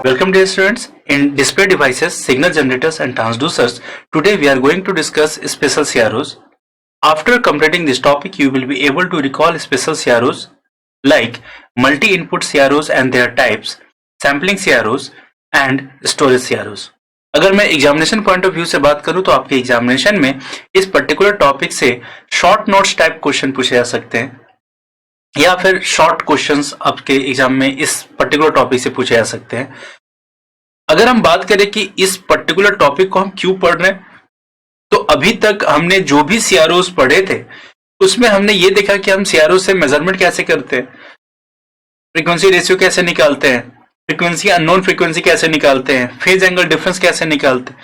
Welcome dear students. In display devices, signal generators and transducers, today we are going to discuss special CROs. After completing this topic, you will be able to recall special CROs like multi-input CROs and their types, sampling CROs and storage CROs. अगर मैं examination point of view से बात करूं तो आपके examination में इस particular topic से शॉर्ट नोट्स टाइप क्वेश्चन पूछे जा सकते हैं या फिर शॉर्ट क्वेश्चंस आपके एग्जाम में इस पर्टिकुलर टॉपिक से पूछे जा सकते हैं। अगर हम बात करें कि इस पर्टिकुलर टॉपिक को हम क्यों पढ़ रहे हैं, तो अभी तक हमने जो भी सीआरओस पढ़े थे उसमें हमने ये देखा कि हम सीआरओ से मेजरमेंट कैसे करते हैं, फ्रीक्वेंसी रेशियो कैसे निकालते हैं, फ्रीक्वेंसी अननोन फ्रीक्वेंसी कैसे निकालते हैं, फेज एंगल डिफरेंस कैसे निकालते हैं,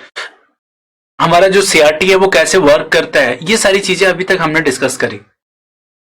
हमारा जो सीआरटी है वो कैसे वर्क करता है। ये सारी चीजें अभी तक हमने डिस्कस करी।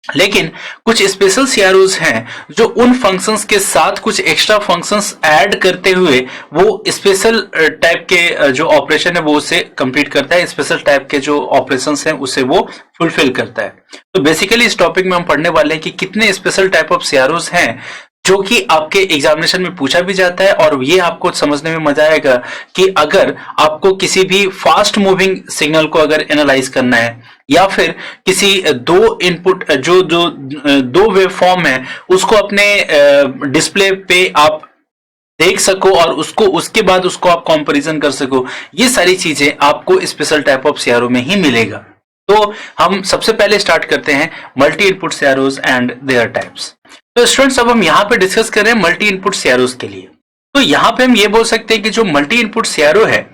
लेकिन कुछ स्पेशल सीआरओस हैं जो उन फंक्शंस के साथ कुछ एक्स्ट्रा फंक्शंस ऐड करते हुए वो स्पेशल टाइप के जो ऑपरेशन है वो उसे कंप्लीट करता है, स्पेशल टाइप के जो ऑपरेशंस हैं उसे वो फुलफिल करता है। तो बेसिकली इस टॉपिक में हम पढ़ने वाले हैं कि कितने स्पेशल टाइप ऑफ सीआरओस हैं जो कि आपके एग्जामिनेशन में पूछा भी जाता है, और ये आपको समझने में मजा आएगा कि अगर आपको किसी भी फास्ट मूविंग सिग्नल को अगर एनालाइज करना है या फिर किसी दो इनपुट जो दो वेव फॉर्म है उसको अपने डिस्प्ले पे आप देख सको और उसके बाद उसको आप कंपैरिजन कर सको, ये सारी चीजें आपको स्पेशल टाइप ऑफ सीआरओ में ही मिलेगा। तो हम सबसे पहले स्टार्ट करते हैं multi input CROs and their types. तो स्टूडेंट्स, अब हम यहाँ पे डिस्कस कर रहे हैं मल्टी इनपुट सीआरओस के लिए। तो यहाँ पे हम ये बोल सकते हैं कि जो मल्टी इनपुट सीआरओ है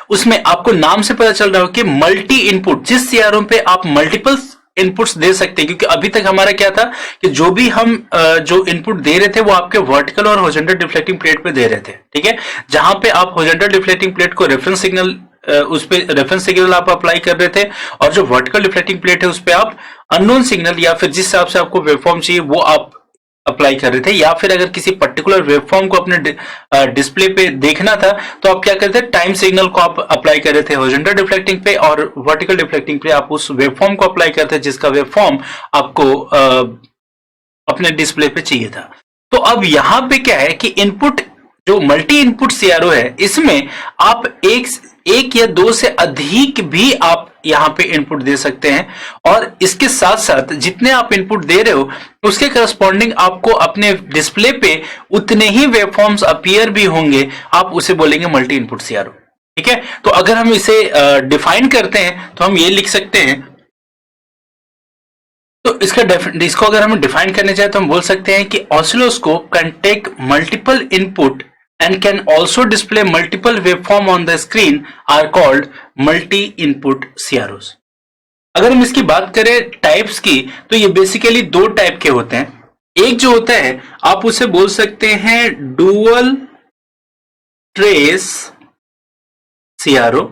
उसमें आपको नाम से पता चल रहा हो कि मल्टी इनपुट, जिस सीआरओ पे आप मल्टीपल इनपुट्स दे सकते हैं, क्योंकि अभी तक हमारा क्या था कि जो भी हम जो इनपुट दे रहे थे वो आपके वर्टिकल और हॉरिजॉन्टल डिफ्लेक्टिंग प्लेट पे दे रहे थे, ठीक है। जहां पे आप हॉरिजॉन्टल डिफ्लेक्टिंग प्लेट को रेफरेंस सिग्नल उस पे रेफरेंस सिग्नल आप अप्लाई कर रहे थे, और जो वर्टिकल डिफ्लेक्टिंग प्लेट है उस पे आप अननोन सिग्नल या फिर जिस हिसाब से आपको वेवफॉर्म चाहिए वो आप अप्लाई कर रहे थे। या फिर अगर किसी पर्टिकुलर वेवफॉर्म को अपने डिस्प्ले पे देखना था तो आप क्या करते थे, टाइम सिग्नल को आप अप्लाई कर रहे थे हॉरिजॉन्टल डिफ्लेक्टिंग पे, और वर्टिकल डिफ्लेक्टिंग पे आप उस वेवफॉर्म को अप्लाई करते थे जिसका वेवफॉर्म आपको अपने डिस्प्ले पे चाहिए था। तो अब यहां पे क्या है कि इनपुट जो मल्टी इनपुट सीआरओ है इसमें आप एक या दो से अधिक भी आप यहां पे इनपुट दे सकते हैं, और इसके साथ साथ जितने आप इनपुट दे रहे हो उसके करस्पॉन्डिंग आपको अपने डिस्प्ले पे उतने ही वेवफॉर्म्स अपीयर भी होंगे, आप उसे बोलेंगे मल्टी इनपुट सीआरओ, ठीक है। तो अगर हम इसे डिफाइन करते हैं तो हम ये लिख सकते हैं, तो इसको अगर हम डिफाइन करने चाहे तो हम बोल सकते हैं कि oscilloscope can take multiple input and can also display multiple waveform on the screen are called multi-input CROs। अगर हम इसकी बात करें टाइप्स की तो ये बेसिकली दो टाइप के होते हैं। एक जो होता है आप उसे बोल सकते हैं डुअल ट्रेस CRO,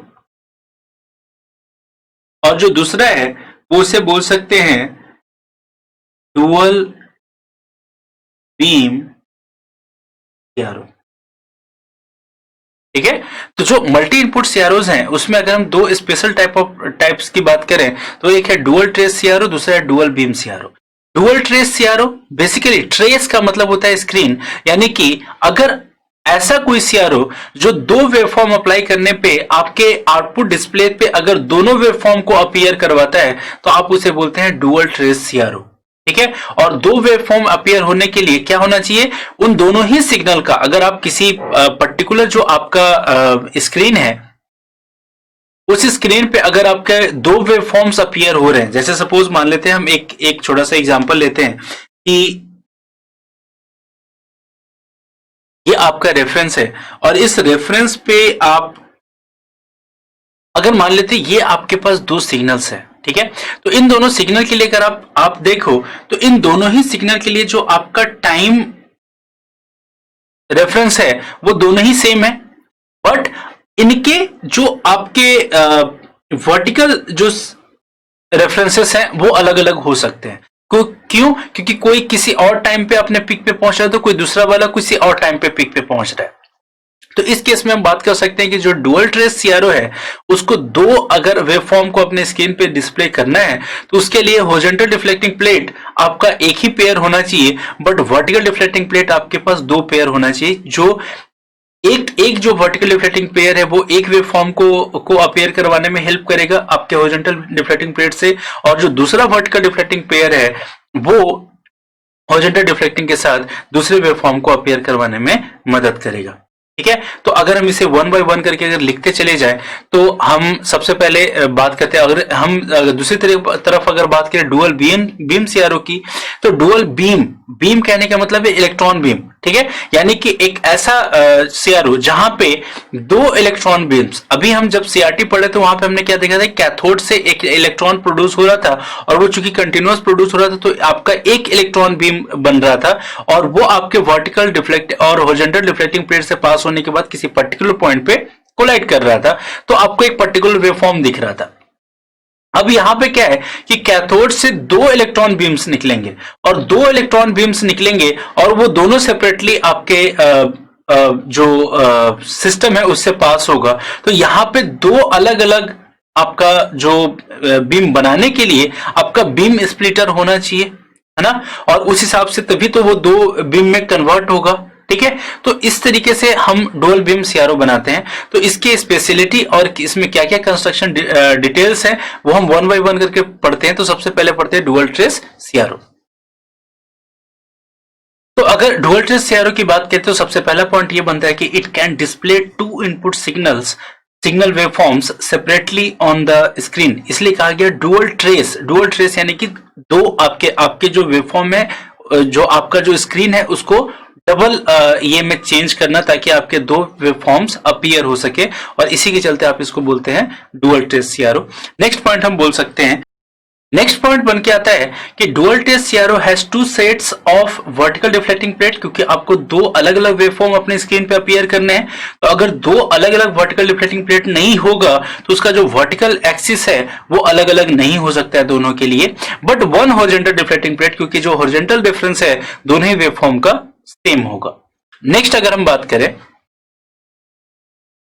और जो दूसरा है वो उसे बोल सकते हैं डुअल बीम CRO, ठीक है। तो जो मल्टी इनपुट सीआरओस हैं उसमें अगर हम दो स्पेशल टाइप्स की बात करें तो एक है डुअल ट्रेस सीआरओ, दूसरा है dual beam CRO. Dual trace CRO basically trace का मतलब होता है स्क्रीन, यानी कि अगर ऐसा कोई सीआरओ जो दो वेवफॉर्म अप्लाई करने पे आपके आउटपुट डिस्प्ले पे अगर दोनों वेवफॉर्म को अपीयर करवाता है तो आप उसे बोलते हैं डुअल ट्रेस सीआरओ, ठीक है। और दो वेवफॉर्म अपीयर होने के लिए क्या होना चाहिए, उन दोनों ही सिग्नल का, अगर आप किसी पर्टिकुलर जो आपका स्क्रीन है उस स्क्रीन पे अगर आपके दो वेवफॉर्म्स अपीयर हो रहे हैं, जैसे सपोज मान लेते हैं हम एक छोटा सा एग्जांपल लेते हैं कि ये आपका रेफरेंस है और इस रेफरेंस पे आप अगर मान लेते हैं ये आपके पास दो सिग्नल्स है, ठीक है। तो इन दोनों सिग्नल के लिए अगर आप देखो तो इन दोनों ही सिग्नल के लिए जो आपका टाइम रेफरेंस है वो दोनों ही सेम है, बट इनके जो आपके वर्टिकल जो रेफरेंसेस हैं वो अलग अलग हो सकते हैं। क्यों? क्योंकि कोई किसी और टाइम पे अपने पिक पे पहुंच रहा है तो कोई दूसरा वाला किसी और टाइम पे पिक पे पहुंच रहा है। तो इस केस में हम बात कर सकते हैं कि जो डुअल ट्रेस सीआरओ है उसको दो अगर वेव फॉर्म को अपने स्क्रीन पे डिस्प्ले करना है तो उसके लिए हॉरिजॉन्टल डिफ्लेक्टिंग प्लेट आपका एक ही पेयर होना चाहिए, बट वर्टिकल डिफ्लेक्टिंग प्लेट आपके पास दो पेयर होना चाहिए। जो एक जो वर्टिकल डिफ्लेक्टिंग पेयर है वो एक वेव फॉर्म को अपीयर करवाने में हेल्प करेगा आपके हॉरिजॉन्टल डिफ्लेक्टिंग प्लेट से, और जो दूसरा वर्टिकल डिफ्लेक्टिंग पेयर है वो हॉरिजॉन्टल डिफ्लेक्टिंग के साथ दूसरे वेव फॉर्म को अपीयर करवाने में मदद करेगा। ठीक है, तो अगर हम इसे वन बाय वन करके अगर लिखते चले जाए तो हम सबसे पहले बात करते हैं, अगर हम दूसरी तरफ अगर बात करें डुअल बीम सीआरओ की, तो डुअल बीम कहने का मतलब है इलेक्ट्रॉन बीम। ठीक है, यानी कि एक ऐसा सीआरओ जहां पे दो इलेक्ट्रॉन बीम्स, अभी हम जब सीआरटी पढ़े तो वहां पे हमने क्या देखा था, कैथोड से एक इलेक्ट्रॉन प्रोड्यूस हो रहा था और वो चूंकि कंटिन्यूअस प्रोड्यूस हो रहा था तो आपका एक इलेक्ट्रॉन बीम बन रहा था और वो आपके वर्टिकल डिफ्लेक्ट और हॉरिजॉन्टल डिफ्लेक्टिंग प्लेट से पास होने के बाद किसी पर्टिकुलर पॉइंट पे कोलाइड कर रहा था, तो आपको एक पर्टिकुलर वेवफॉर्म दिख रहा था। अब यहां पे क्या है कि कैथोड से दो इलेक्ट्रॉन बीम्स निकलेंगे और दो इलेक्ट्रॉन बीम्स निकलेंगे और वो दोनों सेपरेटली आपके जो सिस्टम है उससे पास होगा। तो यहां पे दो अलग अलग आपका जो बीम बनाने के लिए आपका बीम स्प्लिटर होना चाहिए, है ना, और उस हिसाब से तभी तो वो दो बीम में कन्वर्ट होगा। ठीक है, तो इस तरीके से हम डुअल बीम सीआरओ बनाते हैं। तो इसकी स्पेशलिटी और इसमें क्या क्या कंस्ट्रक्शन डिटेल्स हैं वो हम वन बाय वन करके पढ़ते हैं। तो सबसे पहले पढ़ते हैं डुअल ट्रेस सीआरओ। तो अगर डुअल ट्रेस सीआरओ की बात करते हैं तो सबसे पहला पॉइंट ये बनता है कि it can display two input signal waveforms separately on the screen. इसलिए कहा गया डुअल ट्रेस यानी कि दो आपके जो वेवफॉर्म है, जो आपका जो स्क्रीन है उसको डबल ये में चेंज करना ताकि आपके दो वेवफॉर्म्स अपीयर हो सके, और इसी के चलते आप इसको बोलते हैं dual trace CRO. Next point हम बोल सकते हैं, नेक्स्ट पॉइंट बन के आता है कि dual trace CRO has two sets of vertical deflecting plate, क्योंकि आपको दो अलग अलग वेवफॉर्म अपने स्क्रीन पे अपीयर करने हैं। तो अगर दो अलग अलग वर्टिकल डिफ्लेक्टिंग प्लेट नहीं होगा तो उसका जो वर्टिकल एक्सिस है वो अलग अलग नहीं हो सकता है दोनों के लिए, but one horizontal deflecting plate, क्योंकि जो हॉरिजॉन्टल डिफरेंस है दोनों ही वेवफॉर्म का सेम होगा। नेक्स्ट अगर हम बात करें,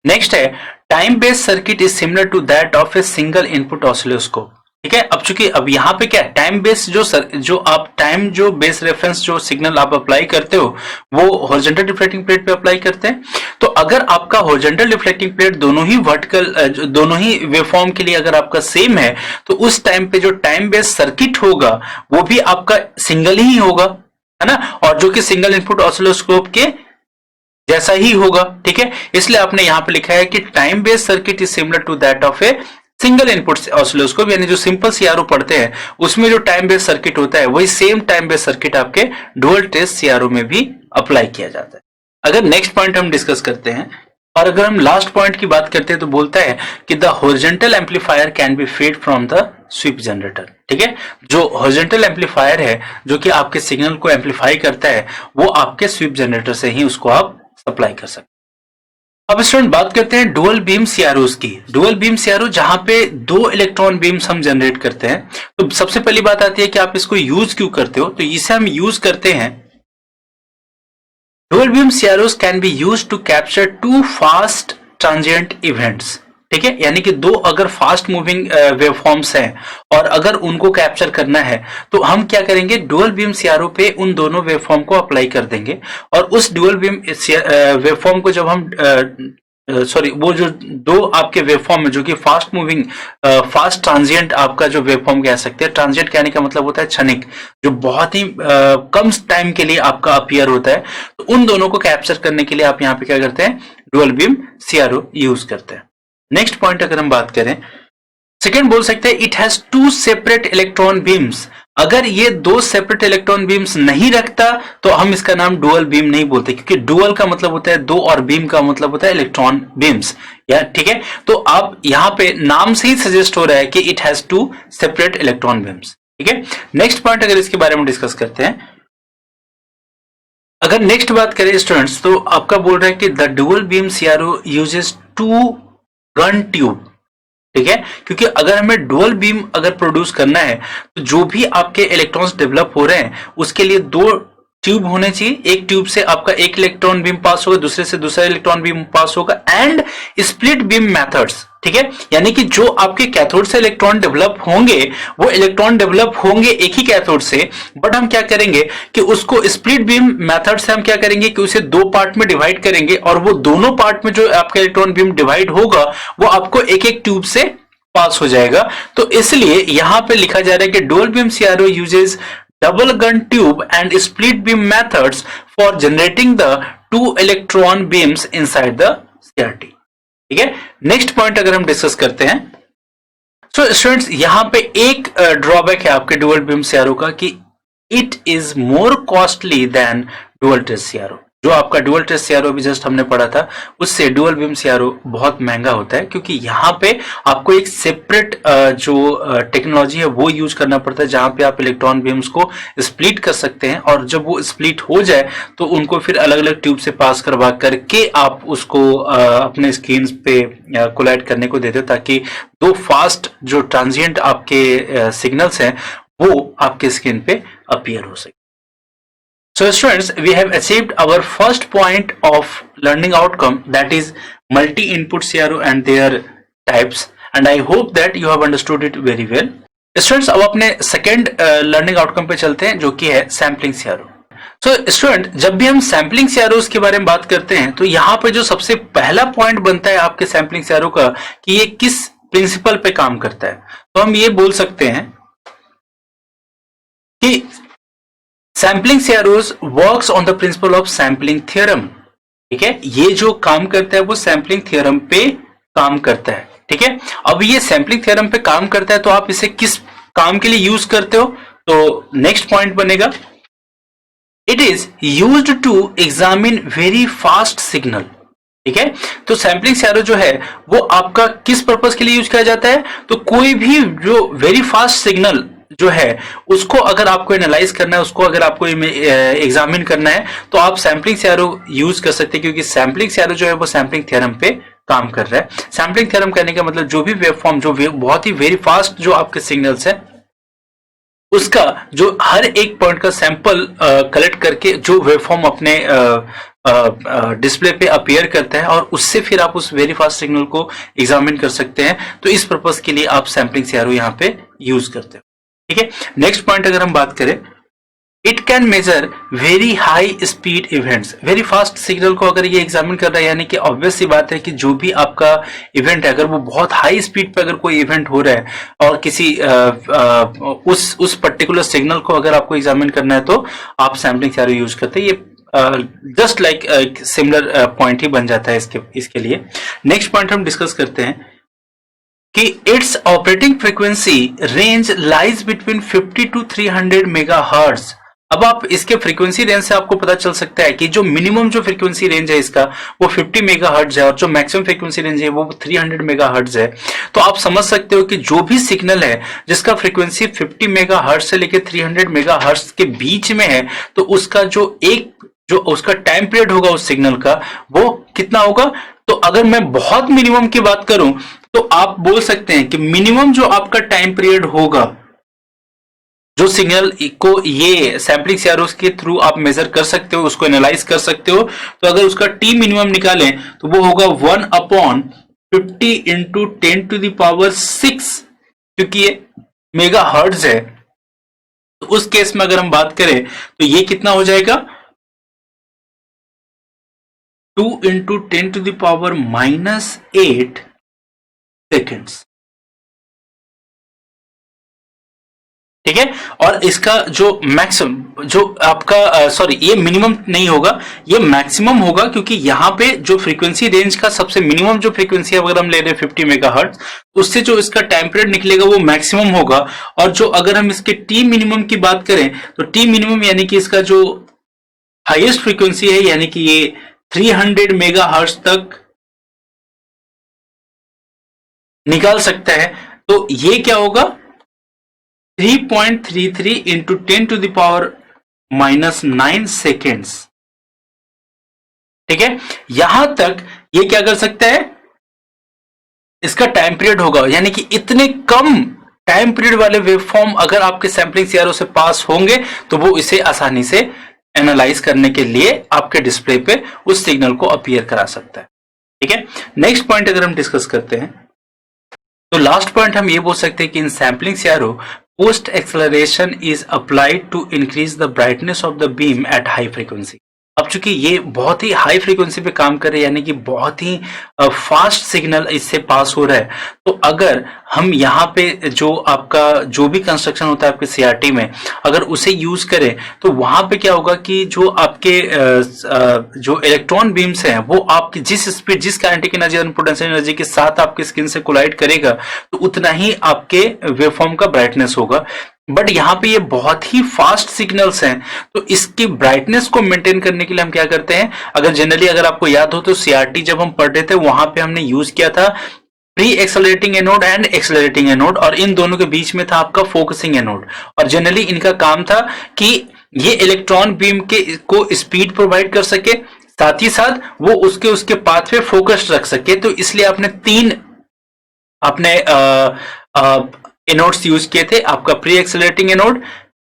नेक्स्ट है time based circuit is similar to that of a single input oscilloscope. ठीक है, अब चूंकि अब यहां पे क्या है, टाइम बेस्ड जो बेस रेफरेंस जो सिग्नल आप अप्लाई करते हो वो हॉरिजॉन्टल डिफ्लेक्टिंग प्लेट पे अप्लाई करते हैं। तो अगर आपका हॉरिजॉन्टल डिफ्लेक्टिंग प्लेट दोनों ही वेवफॉर्म के लिए अगर आपका सेम है तो उस टाइम पे जो टाइम बेस्ड सर्किट होगा वो भी आपका सिंगल ही होगा, है ना, और जो कि सिंगल इनपुट ऑसिलोस्कोप के जैसा ही होगा। ठीक है, इसलिए आपने यहां पे लिखा है कि time based circuit is similar to that of a single input oscilloscope, यानी जो सिंपल सीआरओ पढ़ते हैं उसमें जो टाइम बेस्ड सर्किट होता है वही सेम टाइम बेस्ड सर्किट आपके डुअल ट्रेस सीआरओ में भी अप्लाई किया जाता है। अगर नेक्स्ट पॉइंट हम डिस्कस करते हैं और अगर हम लास्ट पॉइंट की बात करते हैं तो बोलता है कि the horizontal amplifier can be fed from the sweep generator. ठीक है, जो हॉरिजॉन्टल एम्पलीफायर है जो कि आपके सिग्नल को एम्पलीफाई करता है वो आपके स्वीप जनरेटर से ही उसको आप सप्लाई कर सकते हैं। अब स्टूडेंट बात करते हैं डुअल बीम सीआरओ की। डुअल बीम सीआरओ जहां पे दो इलेक्ट्रॉन बीम्स हम जनरेट करते हैं, तो सबसे पहली बात आती है कि आप इसको यूज क्यों करते हो। तो इसे हम यूज करते हैं, dual beam CROs can be used to capture two fast transient events. ठीक है, यानी कि दो अगर फास्ट मूविंग वेवफॉर्म्स हैं और अगर उनको कैप्चर करना है तो हम क्या करेंगे, डुअल बीम सीआरओ पे उन दोनों वेवफॉर्म को अप्लाई कर देंगे और उस डुअल बीम वेवफॉर्म को जब हम वो जो दो आपके वेवफॉर्म है जो कि फास्ट मूविंग फास्ट ट्रांजिएंट आपका जो वेवफॉर्म कह सकते हैं, ट्रांजिएंट कहने का मतलब होता है क्षणिक, जो बहुत ही कम टाइम के लिए आपका अपीयर होता है, तो उन दोनों को कैप्चर करने के लिए आप यहाँ पे क्या करते हैं, डुअल बीम सीआरओ यूज करते हैं। नेक्स्ट पॉइंट अगर हम बात करें, सेकेंड बोल सकते हैं it has two separate electron beams. अगर ये दो सेपरेट इलेक्ट्रॉन बीम्स नहीं रखता तो हम इसका नाम डुअल बीम नहीं बोलते, क्योंकि डुअल का मतलब होता है दो और बीम का मतलब होता है इलेक्ट्रॉन बीम्स। या ठीक है, तो आप यहां पे नाम से ही सजेस्ट हो रहा है कि it has two separate electron beams. ठीक है, नेक्स्ट पॉइंट अगर इसके बारे में डिस्कस करते हैं, अगर नेक्स्ट बात करें स्टूडेंट्स तो आपका बोल रहा है कि the dual beam CRO uses to gun tube. ठीक है, क्योंकि अगर हमें डुअल बीम अगर प्रोड्यूस करना है तो जो भी आपके इलेक्ट्रॉन्स डेवलप हो रहे हैं उसके लिए दो ट्यूब होने चाहिए, एक ट्यूब से आपका एक इलेक्ट्रॉन बीम पास होगा, दूसरे से दूसरा इलेक्ट्रॉन बीम पास होगा, एंड स्प्लिट बीम मेथड्स, ठीक है, यानी कि जो आपके कैथोड से इलेक्ट्रॉन डेवलप होंगे वो इलेक्ट्रॉन डेवलप होंगे एक ही कैथोड से, बट हम क्या करेंगे कि उसको स्प्लिट बीम मेथड से हम क्या करेंगे कि उसे दो पार्ट में डिवाइड करेंगे, और वो दोनों पार्ट में जो आपका इलेक्ट्रॉन बीम डिवाइड होगा वो आपको एक एक ट्यूब से पास हो जाएगा। तो इसलिए यहां पे लिखा जा रहा है कि dual beam CRO uses double gun tube and split beam methods for generating the two electron beams inside the CRT। ठीक है, नेक्स्ट पॉइंट अगर हम डिस्कस करते हैं, तो स्टूडेंट्स यहां पे एक ड्रॉबैक है आपके डुअल बीम सीआरओ का कि it is more costly than dual trace CRO. जो आपका डुअल ट्रेस सीआरओ भी जस्ट हमने पढ़ा था उससे डुअल बीम सीआरओ बहुत महंगा होता है, क्योंकि यहाँ पे आपको एक सेपरेट जो टेक्नोलॉजी है वो यूज करना पड़ता है, जहां पे आप इलेक्ट्रॉन बीम्स को स्प्लिट कर सकते हैं, और जब वो स्प्लिट हो जाए तो उनको फिर अलग अलग ट्यूब से पास करवा करके आप उसको अपने स्क्रीन पे कोलाइड करने को देते हो, ताकि दो फास्ट जो ट्रांजिएंट आपके सिग्नल्स हैं वो आपके स्क्रीन पे अपीयर हो सके। So students, we have achieved our first point of learning outcome, that is multi-input CRO and their types, and I hope that you have understood it very well. Students, अब अपने second learning outcome पे चलते हैं जो कि है sampling CRO. So student, जब भी हम sampling CROs के बारे में बात करते हैं तो यहाँ पे जो सबसे पहला पॉइंट बनता है आपके sampling CRO का कि ये किस प्रिंसिपल पे काम करता है, तो हम ये बोल सकते हैं कि sampling CROs works on the principle of sampling theorem. ठीक है, ये जो काम करता है वो सैम्पलिंग थ्योरम पे काम करता है। ठीक है, अब ये सैम्पलिंग थ्योरम पे काम करता है तो आप इसे किस काम के लिए यूज करते हो, तो नेक्स्ट पॉइंट बनेगा it is used to examine very fast signal. ठीक है, तो सैम्पलिंग CRO जो है वो आपका किस पर्पज के लिए यूज किया जाता है, तो कोई भी जो वेरी फास्ट सिग्नल जो है उसको अगर आपको एनालाइज करना है, उसको अगर आपको एग्जामिन करना है तो आप सैम्पलिंग CRO यूज कर सकते हैं, क्योंकि सैम्पलिंग CRO जो है वो सैम्पलिंग थ्योरम पे काम कर रहा है। सैम्पलिंग थ्योरम कहने का मतलब जो भी वेवफॉर्म जो बहुत ही वेरी फास्ट जो आपके सिग्नल्स है उसका जो हर एक पॉइंट का सैंपल कलेक्ट करके जो वेवफॉर्म अपने डिस्प्ले पे अपीयर करता है और उससे फिर आप उस वेरी फास्ट सिग्नल को एग्जामिन कर सकते हैं। तो इस पर्पज के लिए आप सैम्पलिंग CRO यहाँ पे यूज करते हो। ठीक है, नेक्स्ट पॉइंट अगर हम बात करें, it can measure very high speed events. Very fast signal को अगर ये एग्जामिन कर रहा है, यानी कि ऑब्वियस सी बात है कि जो भी आपका इवेंट है अगर वो बहुत हाई स्पीड पे अगर कोई इवेंट हो रहा है और किसी उस पर्टिकुलर सिग्नल को अगर आपको एग्जामिन करना है तो आप सैम्पलिंग CRO यूज करते हैं। ये जस्ट लाइक सिमिलर पॉइंट ही बन जाता है इसके लिए। नेक्स्ट पॉइंट हम डिस्कस करते हैं कि it's operating frequency range lies between 50 to 300 megahertz. अब आप इसके फ्रीक्वेंसी रेंज से आपको पता चल सकता है कि जो मिनिमम जो फ्रीक्वेंसी रेंज है इसका वो 50 मेगाहर्ट्ज है और जो मैक्सिमम फ्रीक्वेंसी रेंज है वो 300 मेगाहर्ट्ज है। तो आप समझ सकते हो कि जो भी सिग्नल है जिसका फ्रीक्वेंसी 50 मेगाहर्ट्ज से लेकर 300 मेगाहर्ट्ज के बीच में है तो उसका जो उसका टाइम पीरियड होगा उस सिग्नल का वो कितना होगा। तो अगर मैं बहुत मिनिमम की बात करूं तो आप बोल सकते हैं कि मिनिमम जो आपका टाइम पीरियड होगा जो सिग्नल को ये सैम्पलिंग CROs के थ्रू आप मेजर कर सकते हो, उसको एनालाइज कर सकते हो, तो अगर उसका T मिनिमम निकालें तो वो होगा 1/50 इंटू 10⁻⁶, क्योंकि ये मेगा हर्ट्ज है। तो उस केस में अगर हम बात करें तो ये कितना हो जाएगा 2 इंटू 10⁻⁻8 सेकेंड्स। ठीक है, और इसका जो मैक्सिमम जो आपका ये मिनिमम नहीं होगा, ये मैक्सिमम होगा, क्योंकि यहाँ पे जो फ्रीक्वेंसी रेंज का सबसे मिनिमम जो फ्रीक्वेंसी है अगर हम ले रहे हैं 50 मेगाहर्ट्ज, उससे जो इसका टाइम पीरियड निकलेगा वो मैक्सिमम होगा। और जो अगर हम इसके टी मिनिमम की बात करें तो टी मिनिमम यानी कि इसका जो हाईएस्ट फ्रीक्वेंसी है यानी कि ये 300 मेगाहर्ट्ज तक निकाल सकता है। तो ये क्या होगा 3.33 इंटू 10⁻⁻9 सेकेंड्स। ठीक है, यहां तक ये क्या कर सकता है, इसका टाइम पीरियड होगा, यानी कि इतने कम टाइम पीरियड वाले वेवफॉर्म अगर आपके सैम्पलिंग CRO से पास होंगे तो वो इसे आसानी से एनालाइज करने के लिए आपके डिस्प्ले पे उस सिग्नल को अपीयर करा सकता है। ठीक है, नेक्स्ट पॉइंट अगर हम डिस्कस करते हैं तो लास्ट पॉइंट हम ये बोल सकते हैं कि in sampling CRO post acceleration is applied to increase the brightness of the beam at high frequency. अब चूंकि ये बहुत ही हाई फ्रीक्वेंसी पे काम कर रहे हैं, यानी कि बहुत ही फास्ट सिग्नल इससे पास हो रहा है, तो अगर हम यहाँ पे जो आपका जो भी कंस्ट्रक्शन होता है आपके सीआरटी में अगर उसे यूज करें तो वहां पे क्या होगा कि जो आपके जो इलेक्ट्रॉन बीम्स हैं वो आपकी जिस स्पीड जिस काइनेटिक एनर्जी और पोटेंशियल एनर्जी के साथ आपके स्किन से कोलाइड करेगा तो उतना ही आपके वेवफॉर्म का ब्राइटनेस होगा। बट यहाँ पे ये बहुत ही फास्ट सिग्नल्स हैं, तो इसकी ब्राइटनेस को मेंटेन करने के लिए हम क्या करते हैं, अगर जनरली अगर आपको याद हो तो सीआरटी जब हम पढ़ रहे थे वहां पे हमने यूज किया था pre accelerating anode and accelerating anode, और इन दोनों के बीच में था आपका फोकसिंग एनोड। और जनरली इनका काम था कि ये इलेक्ट्रॉन बीम के को स्पीड प्रोवाइड कर सके, साथ ही साथ वो उसके पाथ पे फोकस रख सके। तो इसलिए आपने तीन अपने एनोड्स यूज किए थे, आपका pre accelerating anode,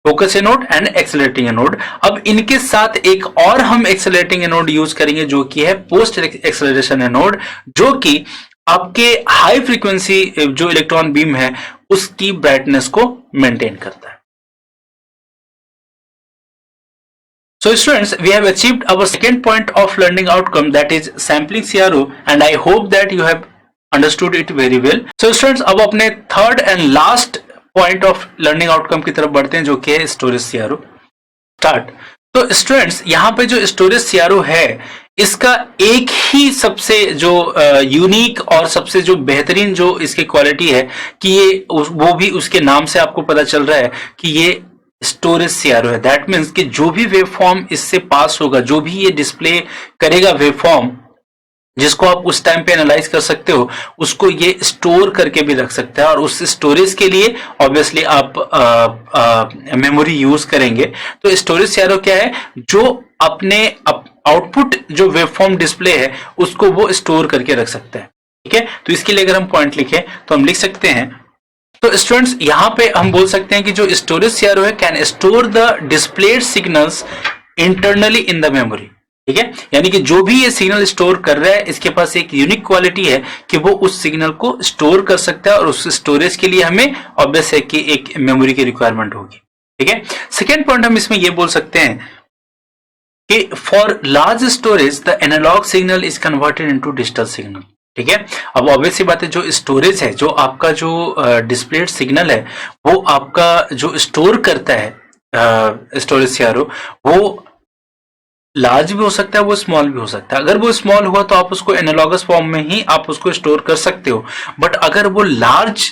focus anode and accelerating anode. अब इनके साथ एक और हम एक्सेलरेटिंग एनोड यूज करेंगे जो कि है पोस्ट एक्सेलरेशन एनोड, जो कि आपके हाई फ्रीक्वेंसी जो इलेक्ट्रॉन बीम है उसकी ब्राइटनेस को मेंटेन करता है। So students, we have achieved our second point of learning outcome, that is sampling CRO, and I hope that you have understood it very well. So students, अब अपने third and last point of learning outcome की तरफ बढ़ते हैं जो कि है storage CRO. Start. तो स्टूडेंट्स, यहाँ पे जो स्टोरेज सीआरओ है इसका एक ही सबसे जो यूनिक और सबसे जो बेहतरीन जो इसकी क्वालिटी है कि ये वो भी उसके नाम से आपको पता चल रहा है कि ये स्टोरेज सीआरओ है। दैट मीन्स कि जो भी वेवफॉर्म इससे पास होगा, जो भी ये डिस्प्ले करेगा वेवफॉर्म जिसको आप उस टाइम पे एनालाइज कर सकते हो, उसको ये स्टोर करके भी रख सकते हैं। और उस स्टोरेज के लिए ऑब्वियसली आप मेमोरी यूज करेंगे। तो स्टोरेज सीआरओ क्या है, जो अपने आउटपुट जो वेवफॉर्म डिस्प्ले है उसको वो स्टोर करके रख सकते हैं। ठीक है, तो इसके लिए अगर हम पॉइंट लिखें तो हम लिख सकते हैं, तो स्टूडेंट्स यहां पे हम बोल सकते हैं कि जो स्टोरेज सीआरओ है can store the displayed signals internally in the memory. ठीक है, यानी कि जो भी ये सिग्नल स्टोर कर रहा है इसके पास एक यूनिक क्वालिटी है कि वो उस सिग्नल को स्टोर कर सकता है, और उस स्टोरेज के लिए हमें ऑब्वियस है कि एक मेमोरी की रिक्वायरमेंट होगी। ठीक है, सेकेंड पॉइंट हम इसमें ये बोल सकते हैं कि for large storage the analog signal is converted into digital signal. ठीक है, अब ऑब्वियस सी बात है, जो स्टोरेज है, जो आपका जो डिस्प्लेड सिग्नल है वो आपका जो स्टोर करता है स्टोरेज सीआरओ, वो लार्ज भी हो सकता है, वो स्मॉल भी हो सकता है। अगर वो स्मॉल हुआ तो आप उसको एनालॉगस फॉर्म में ही आप उसको स्टोर कर सकते हो, बट अगर वो लार्ज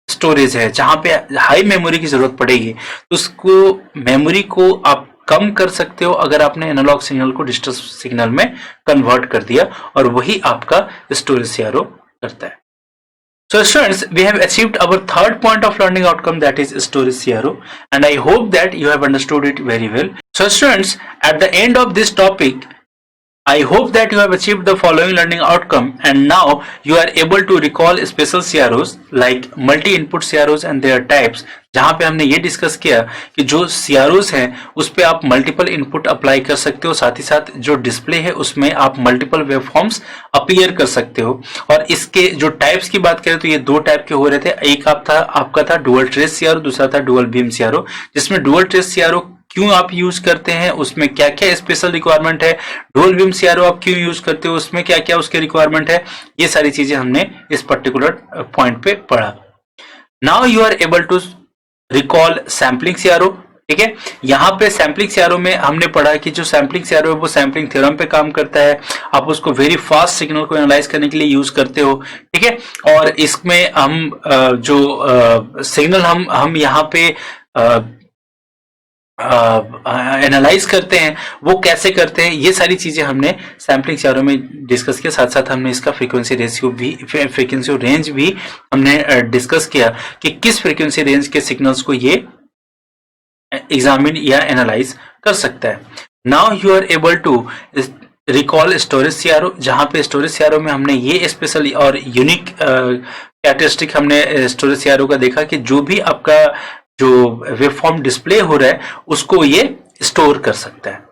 स्टोरेज है जहां पे हाई मेमोरी की जरूरत पड़ेगी तो उसको मेमोरी को आप कम कर सकते हो अगर आपने एनालॉग सिग्नल को डिजिटल सिग्नल में कन्वर्ट कर दिया, और वही आपका स्टोरेज सीआरओ करता है। So students, we have achieved our third point of learning outcome, that is storage CRO, and I hope that you have understood it very well. So students, at the end of this topic, I hope that you have achieved the following learning outcome, and now you are able to recall special CROs like multi-input CROs and their types, जहां पे हमने ये discuss किया कि जो CROs हैं उस पे आप मल्टीपल इनपुट अप्लाई कर सकते हो, साथ ही साथ जो डिस्प्ले है उसमें आप मल्टीपल वेवफॉर्म्स अपीयर कर सकते हो। और इसके जो टाइप्स की बात करें तो ये दो टाइप के हो रहे थे, एक आपका था डुअल ट्रेस CRO, दूसरा था डुअल बीम CRO। जिसमें डुअल ट्रेस CRO क्यों आप यूज करते हैं, उसमें क्या क्या स्पेशल रिक्वायरमेंट है, डुअल बीम सीआरओ आप क्यों यूज करते हो, उसमें क्या क्या उसके रिक्वायरमेंट है, ये सारी चीजें हमने इस पर्टिकुलर पॉइंट पे पढ़ा। Now you are able to recall sampling CRO. ठीक है, यहाँ पे सैम्पलिंग सीआरओ में हमने पढ़ा कि जो सैम्पलिंग सीआरओ है वो सैम्पलिंग थ्योरम पे काम करता है, आप उसको वेरी फास्ट सिग्नल को एनालाइज करने के लिए यूज करते हो। ठीक है, और इसमें हम जो सिग्नल हम यहाँ पे एनालाइज करते हैं वो कैसे करते हैं, ये सारी चीजें हमने सैम्पलिंग सीआरओ में डिस्कस किया। साथ साथ हमने इसका फ्रीक्वेंसी रेंज भी हमने डिस्कस किया कि किस फ्रीक्वेंसी रेंज के सिग्नल्स को ये एग्जामिन या एनालाइज कर सकता है। Now you are able to recall storage CRO, जहां पे स्टोरेज सीआरओ में हमने ये स्पेशल और यूनिक कैरेक्टरिस्टिक हमने स्टोरेज सीआरओ का देखा कि जो भी आपका जो वेवफॉर्म डिस्प्ले हो रहा है उसको ये स्टोर कर सकता है।